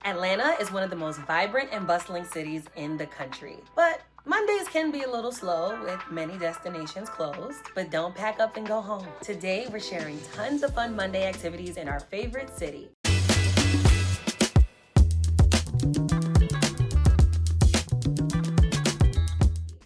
Atlanta is one of the most vibrant and bustling cities in the country, but Mondays can be a little slow with many destinations closed, but don't pack up and go home. Today, we're sharing tons of fun Monday activities in our favorite city.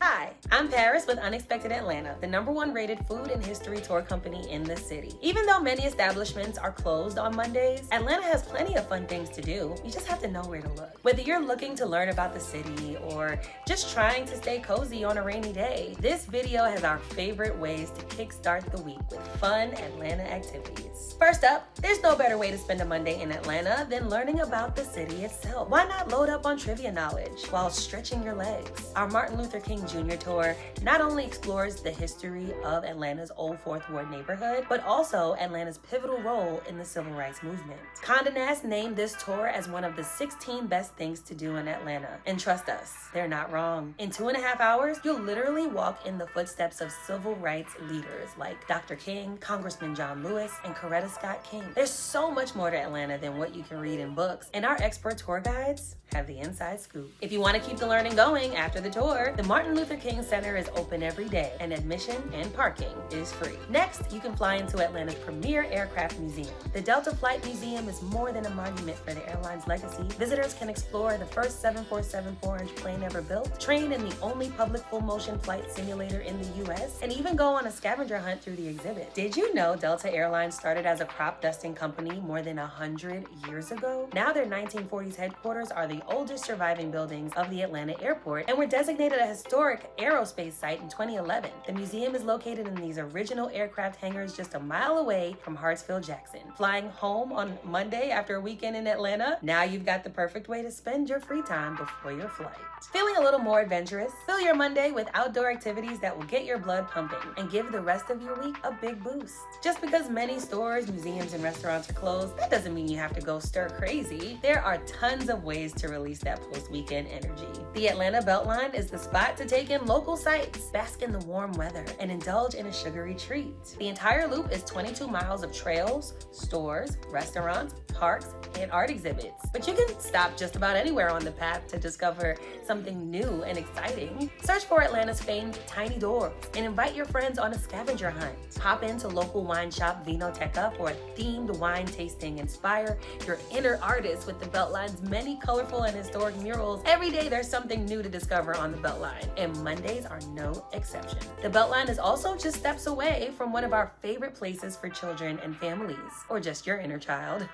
Hi, I'm Paris with Unexpected Atlanta, the #1 rated food and history tour company in the city. Even though many establishments are closed on Mondays, Atlanta has plenty of fun things to do. You just have to know where to look. Whether you're looking to learn about the city or just trying to stay cozy on a rainy day, this video has our favorite ways to kickstart the week with fun Atlanta activities. First up, there's no better way to spend a Monday in Atlanta than learning about the city itself. Why not load up on trivia knowledge while stretching your legs? Our Martin Luther King Jr. tour not only explores the history of Atlanta's Old Fourth Ward neighborhood, but also Atlanta's pivotal role in the civil rights movement. Condé Nast named this tour as one of the 16 best things to do in Atlanta. And trust us, they're not wrong. In 2.5 hours, you'll literally walk in the footsteps of civil rights leaders like Dr. King, Congressman John Lewis, and Coretta Scott King. There's so much more to Atlanta than what you can read in books, and our expert tour guides have the inside scoop. If you want to keep the learning going after the tour, the Martin Luther King Center is open every day, and admission and parking is free. Next, you can fly into Atlanta's premier aircraft museum. The Delta Flight Museum is more than a monument for the airline's legacy. Visitors can explore the first 747 4-inch plane ever built, train in the only public full-motion flight simulator in the U.S., and even go on a scavenger hunt through the exhibit. Did you know Delta Airlines started as a crop dusting company more than 100 years ago? Now their 1940s headquarters are the oldest surviving buildings of the Atlanta airport and were designated a historic aerospace site in 2011. The museum is located in these original aircraft hangars just a mile away from Hartsfield-Jackson. Flying home on Monday after a weekend in Atlanta? Now you've got the perfect way to spend your free time before your flight. Feeling a little more adventurous? Fill your Monday with outdoor activities that will get your blood pumping and give the rest of your week a big boost. Just because many stores, museums, and restaurants are closed, that doesn't mean you have to go stir crazy. There are tons of ways to release that post-weekend energy. The Atlanta Beltline is the spot to take in local sights, bask in the warm weather, and indulge in a sugary treat. The entire loop is 22 miles of trails, stores, restaurants, parks, and art exhibits. But you can stop just about anywhere on the path to discover something new and exciting. Search for Atlanta's famed Tiny Doors and invite your friends on a scavenger hunt. Hop into local wine shop Vinoteca for a themed wine tasting. Inspire your inner artist with the Beltline's many colorful and historic murals. Every day there's something new to discover on the Beltline, and Mondays are no exception. The Beltline is also just steps away from one of our favorite places for children and families, or just your inner child.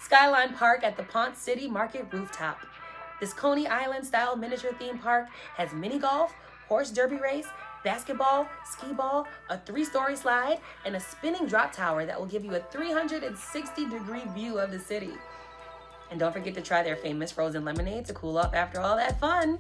Skyline Park at the Ponce City Market rooftop. This Coney Island-style miniature theme park has mini golf, horse derby race, basketball, skee ball, a 3-story slide, and a spinning drop tower that will give you a 360-degree view of the city. And don't forget to try their famous frozen lemonade to cool off after all that fun.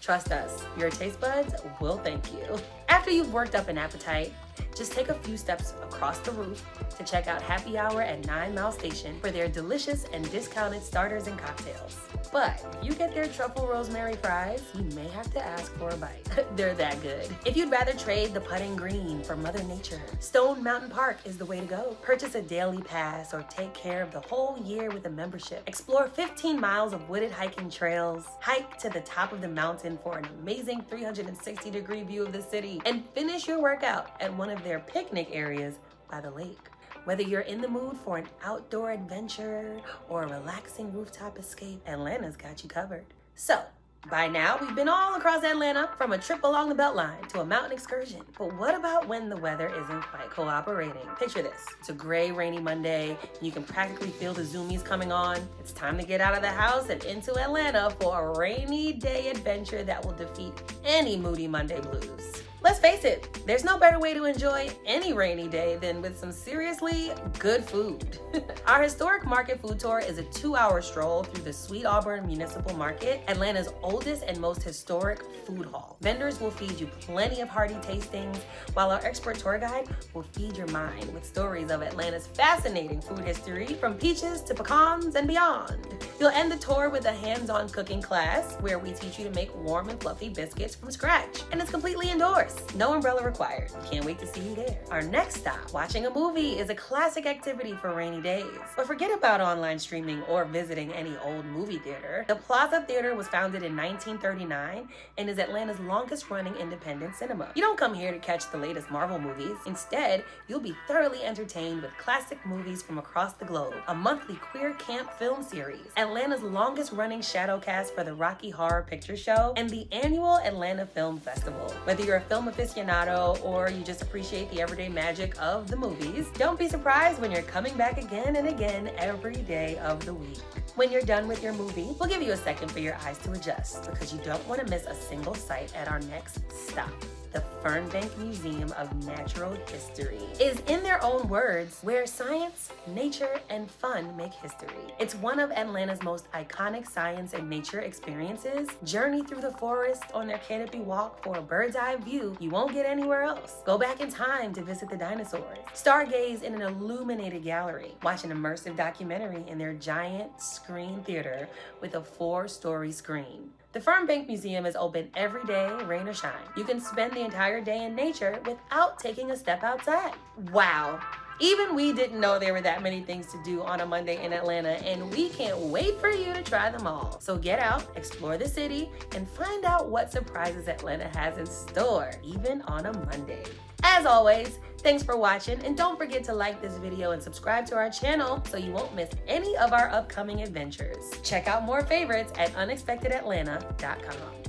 Trust us, your taste buds will thank you. After you've worked up an appetite, just take a few steps across the roof to check out Happy Hour at 9 Mile Station for their delicious and discounted starters and cocktails. But if you get their truffle rosemary fries, you may have to ask for a bite. They're that good. If you'd rather trade the putting green for Mother Nature, Stone Mountain Park is the way to go. Purchase a daily pass or take care of the whole year with a membership. Explore 15 miles of wooded hiking trails, hike to the top of the mountain for an amazing 360-degree view of the city, and finish your workout at one of their picnic areas by the lake. Whether you're in the mood for an outdoor adventure or a relaxing rooftop escape, Atlanta's got you covered. So, by now, we've been all across Atlanta, from a trip along the Beltline to a mountain excursion. But what about when the weather isn't quite cooperating? Picture this. It's a gray, rainy Monday, and you can practically feel the zoomies coming on. It's time to get out of the house and into Atlanta for a rainy day adventure that will defeat any moody Monday blues. Let's face it, there's no better way to enjoy any rainy day than with some seriously good food. Our historic market food tour is a 2-hour stroll through the Sweet Auburn Municipal Market, Atlanta's oldest and most historic food hall. Vendors will feed you plenty of hearty tastings, while our expert tour guide will feed your mind with stories of Atlanta's fascinating food history, from peaches to pecans and beyond. You'll end the tour with a hands-on cooking class where we teach you to make warm and fluffy biscuits from scratch, and it's completely indoors. Plus, no umbrella required. Can't wait to see you there. Our next stop, watching a movie, is a classic activity for rainy days. But forget about online streaming or visiting any old movie theater. The Plaza Theater was founded in 1939 and is Atlanta's longest running independent cinema. You don't come here to catch the latest Marvel movies. Instead, you'll be thoroughly entertained with classic movies from across the globe, a monthly queer camp film series, Atlanta's longest running shadowcast for the Rocky Horror Picture Show, and the annual Atlanta Film Festival. Whether you're a film aficionado or you just appreciate the everyday magic of the movies, don't be surprised when you're coming back again and again every day of the week. When you're done with your movie, we'll give you a second for your eyes to adjust because you don't want to miss a single sight at our next stop. The Fernbank Museum of Natural History is, in their own words, where science, nature, and fun make history. It's one of Atlanta's most iconic science and nature experiences. Journey through the forest on their canopy walk for a bird's eye view you won't get anywhere else. Go back in time to visit the dinosaurs. Stargaze in an illuminated gallery. Watch an immersive documentary in their giant screen theater with a 4-story screen. The Fernbank Museum is open every day, rain or shine. You can spend the entire day in nature without taking a step outside. Wow. Even we didn't know there were that many things to do on a Monday in Atlanta, and we can't wait for you to try them all. So get out, explore the city, and find out what surprises Atlanta has in store, even on a Monday. As always, thanks for watching, and don't forget to like this video and subscribe to our channel so you won't miss any of our upcoming adventures. Check out more favorites at unexpectedatlanta.com.